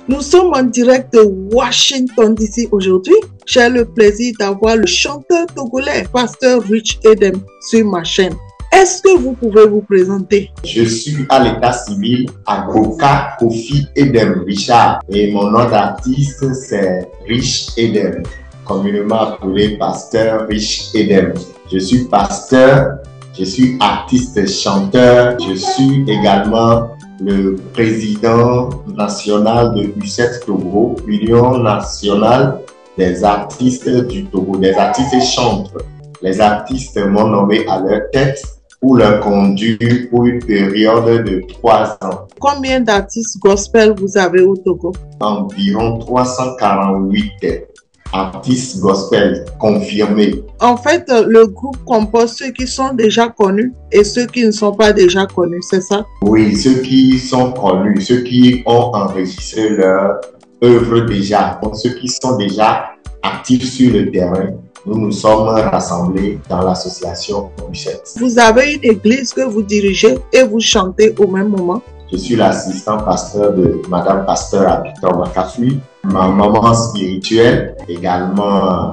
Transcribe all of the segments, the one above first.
Nous sommes en direct de Washington DC aujourd'hui. J'ai le plaisir d'avoir le chanteur togolais, Pasteur Rich Edem, sur ma chaîne. Est-ce que vous pouvez vous présenter? Je suis à l'état civil Agoka Kofi Edem Richard et mon nom d'artiste c'est Rich Edem, communément appelé Pasteur Rich Edem. Je suis pasteur, je suis artiste chanteur, je suis également le président national de U7 Togo, Union nationale des artistes du Togo, des artistes chantres. Les artistes m'ont nommé à leur tête pour leur conduire pour une période de 3 ans. Combien d'artistes gospel vous avez au Togo? Environ 348 artistes gospel confirmés. En fait, le groupe compose ceux qui sont déjà connus et ceux qui ne sont pas déjà connus, c'est ça? Oui, ceux qui sont connus, ceux qui ont enregistré leur œuvre déjà, donc ceux qui sont déjà actifs sur le terrain. Nous nous sommes rassemblés dans l'association U7. Vous avez une église que vous dirigez et vous chantez au même moment? Je suis l'assistant pasteur de Madame Pasteur Abitor Makafui, ma maman spirituelle, également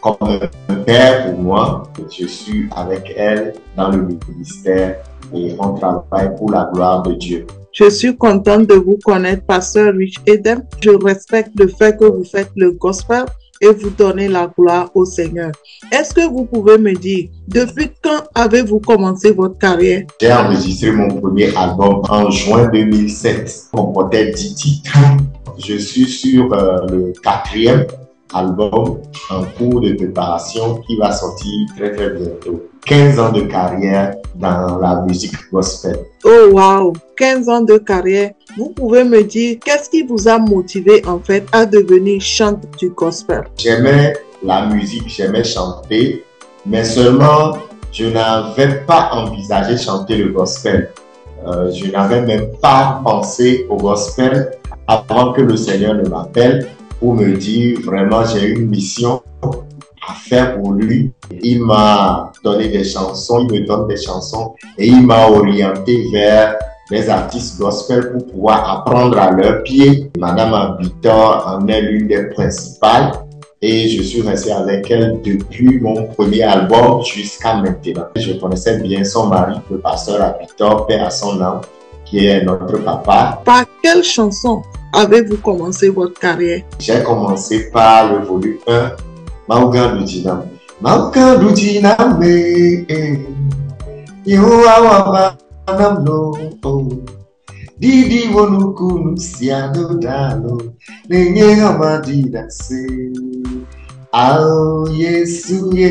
comme un père pour moi. Je suis avec elle dans le ministère et on travaille pour la gloire de Dieu. Je suis contente de vous connaître, Pasteur Rich Edem. Je respecte le fait que vous faites le gospel et vous donnez la gloire au Seigneur. Est-ce que vous pouvez me dire, depuis quand avez-vous commencé votre carrière? J'ai enregistré mon premier album en juin 2007. On comportait 10 titres. Je suis sur le 4e album en cours de préparation qui va sortir très bientôt. 15 ans de carrière dans la musique gospel. Oh wow, 15 ans de carrière. Vous pouvez me dire qu'est-ce qui vous a motivé en fait à devenir chanteur du gospel? J'aimais la musique, j'aimais chanter, mais seulement je n'avais pas envisagé chanter le gospel. Je n'avais même pas pensé au gospel avant que le Seigneur ne m'appelle pour me dire vraiment j'ai une mission à faire pour lui. Il m'a donné des chansons, il me donne des chansons et il m'a orienté vers les artistes gospel pour pouvoir apprendre à leurs pieds. Madame Abitor en est l'une des principales et je suis resté avec elle depuis mon premier album jusqu'à maintenant. Je connaissais bien son mari, le pasteur Abitor, paix à son âme, qui est notre papa. Par quelle chanson avez-vous commencé votre carrière? J'ai commencé par le volume 1, Maugandu Dinam. Maugandu Dinam, Didi Wonuku Siado Dalo, Nenye Amadida Se. Ao Yesuye,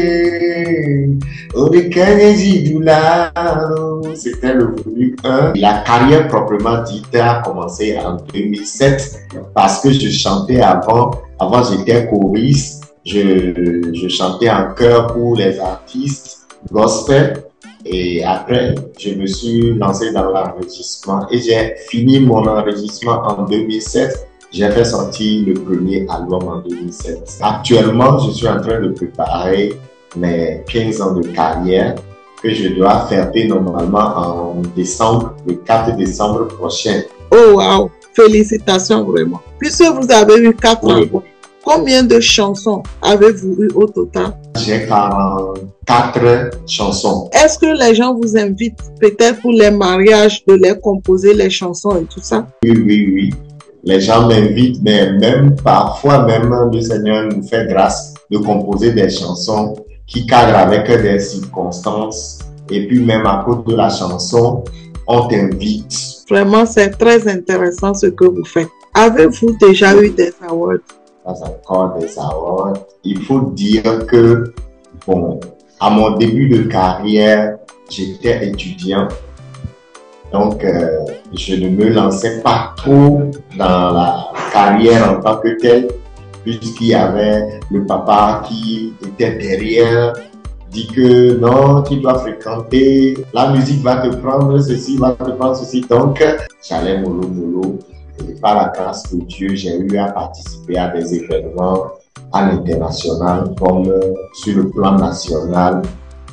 Odekanyeji Dularo. C'était le volume 1. La carrière proprement dite a commencé en 2007 parce que je chantais avant. Avant, j'étais choriste. Je chantais en chœur pour les artistes gospel. Et après, je me suis lancé dans l'enregistrement et j'ai fini mon enregistrement en 2007. J'ai fait sortir le premier album en 2007. Actuellement, je suis en train de préparer mes 15 ans de carrière que je dois fêter normalement en décembre, le 4 décembre prochain. Oh wow, félicitations vraiment. Puisque vous avez eu 4 albums, combien de chansons avez-vous eu au total? J'ai 44 chansons. Est-ce que les gens vous invitent peut-être pour les mariages de les composer les chansons et tout ça? Oui. Les gens m'invitent, mais même parfois, même le Seigneur nous fait grâce de composer des chansons qui cadrent avec des circonstances. Et puis même à cause de la chanson, on t'invite. Vraiment, c'est très intéressant ce que vous faites. Avez-vous déjà eu des awards? Pas encore des awards. Il faut dire que, bon, à mon début de carrière, j'étais étudiant. Donc, je ne me lançais pas trop dans la carrière en tant que telle, puisqu'il y avait le papa qui était derrière, dit que non, tu dois fréquenter, la musique va te prendre ceci, va te prendre ceci. Donc, j'allais mollo. Et par la grâce de Dieu, j'ai eu à participer à des événements à l'international comme sur le plan national.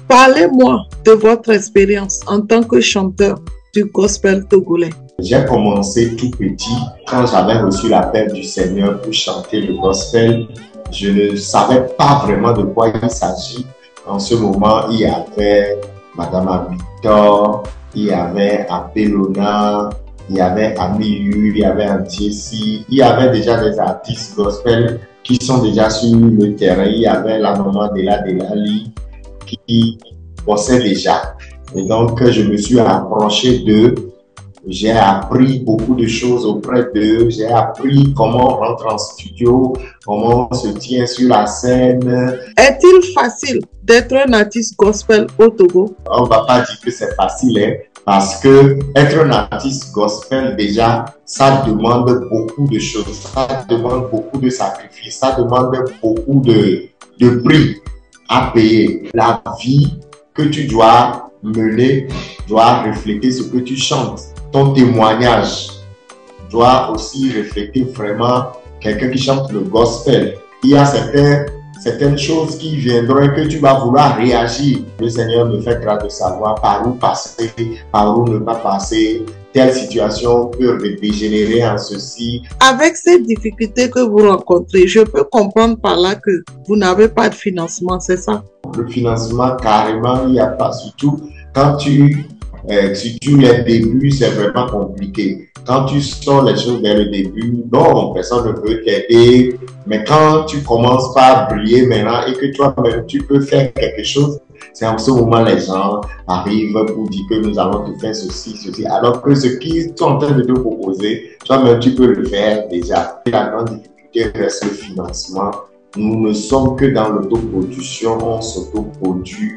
Parlez-moi de votre expérience en tant que chanteur du gospel togolais. J'ai commencé tout petit quand j'avais reçu l'appel du Seigneur pour chanter le gospel. Je ne savais pas vraiment de quoi il s'agit. En ce moment, il y avait Madame Victor, il y avait Apelona, il y avait Amiyu, il y avait Antiesi, il y avait déjà des artistes gospel qui sont déjà sur le terrain. Il y avait la maman de la Delali qui bossait déjà. Et donc, je me suis approché d'eux. J'ai appris beaucoup de choses auprès d'eux. J'ai appris comment on rentre en studio, comment on se tient sur la scène. Est-il facile d'être un artiste gospel au Togo? On ne va pas dire que c'est facile, hein, parce que être un artiste gospel, déjà, ça demande beaucoup de choses. Ça demande beaucoup de sacrifices. Ça demande beaucoup de prix à payer. La vie que tu dois mener doit refléter ce que tu chantes. Ton témoignage doit aussi refléter vraiment quelqu'un qui chante le gospel. Il y a certaines choses qui viendront et que tu vas vouloir réagir. Le Seigneur me fait grâce de savoir par où passer, par où ne pas passer. Telle situation peut dégénérer en ceci. Avec ces difficultés que vous rencontrez, je peux comprendre par là que vous n'avez pas de financement, c'est ça? Le financement, carrément, il n'y a pas. Surtout quand tu les débuts, c'est vraiment compliqué. Quand tu sors les choses dès le début, non, personne ne peut t'aider. Mais quand tu commences par briller maintenant et que toi-même, tu peux faire quelque chose, c'est en ce moment les gens arrivent pour dire que nous allons te faire ceci, ceci. Alors que ce qu'ils sont en train de te proposer, toi-même, tu peux le faire déjà. La grande difficulté reste le financement. Nous ne sommes que dans l'autoproduction, on s'autoproduit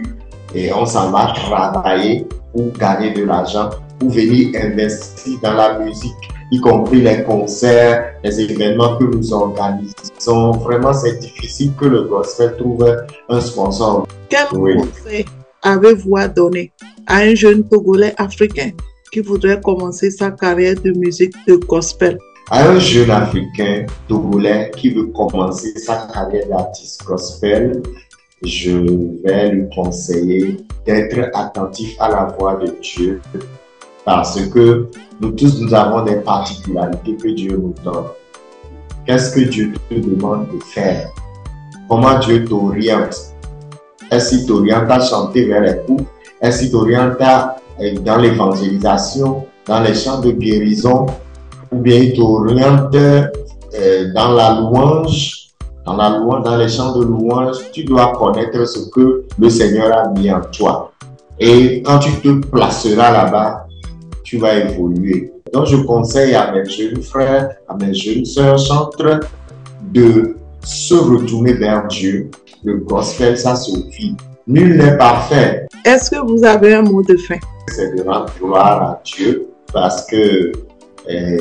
et on s'en va travailler pour gagner de l'argent, pour venir investir dans la musique, y compris les concerts, les événements que nous organisons. Vraiment, c'est difficile que le gospel trouve un sponsor. Quel conseil avez-vous à donner à un jeune Togolais africain qui voudrait commencer sa carrière de musique de gospel? À un jeune Africain Togolais qui veut commencer sa carrière d'artiste gospel, je vais lui conseiller d'être attentif à la voix de Dieu parce que nous tous, nous avons des particularités que Dieu nous donne. Qu'est-ce que Dieu te demande de faire? Comment Dieu t'oriente? Est-ce qu'il t'oriente à chanter vers les couples? Est-ce qu'il t'oriente dans l'évangélisation, dans les chants de guérison? Ou bien il t'oriente dans la louange? Dans les chants de louange, tu dois connaître ce que le Seigneur a mis en toi. Et quand tu te placeras là-bas, tu vas évoluer. Donc, je conseille à mes jeunes frères, à mes jeunes sœurs chantres de se retourner vers Dieu. Le gospel, ça suffit. Nul n'est parfait. Est-ce que vous avez un mot de fin? C'est de rendre gloire à Dieu parce que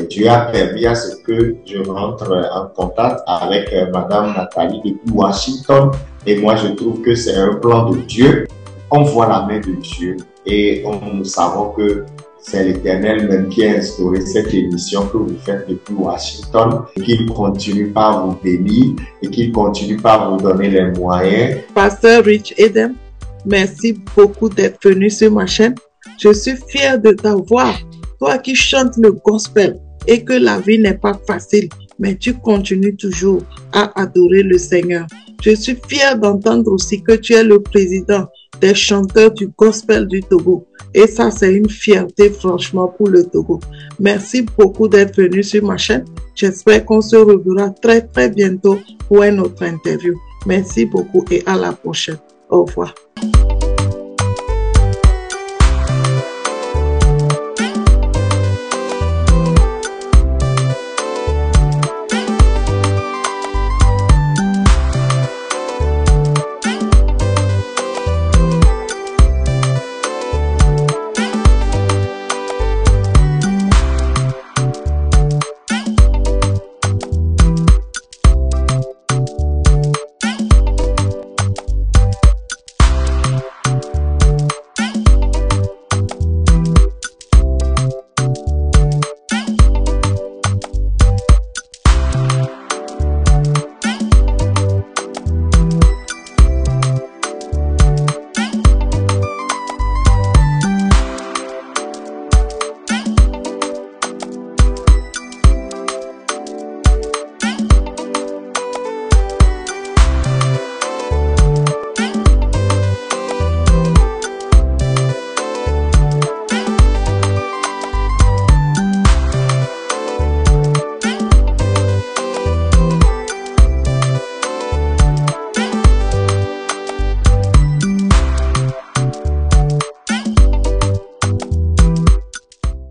Dieu a permis à ce que je rentre en contact avec Madame Nathalie depuis Washington. Et moi, je trouve que c'est un plan de Dieu. On voit la main de Dieu et nous savons que c'est l'Éternel même qui a instauré cette émission que vous faites depuis Washington et qu'il continue par vous bénir et qu'il continue par vous donner les moyens. Pasteur Rich Edem, merci beaucoup d'être venu sur ma chaîne. Je suis fière de t'avoir. Toi qui chantes le gospel et que la vie n'est pas facile, mais tu continues toujours à adorer le Seigneur. Je suis fière d'entendre aussi que tu es le président des chanteurs du gospel du Togo. Et ça, c'est une fierté franchement pour le Togo. Merci beaucoup d'être venu sur ma chaîne. J'espère qu'on se reverra très très bientôt pour une autre interview. Merci beaucoup et à la prochaine. Au revoir.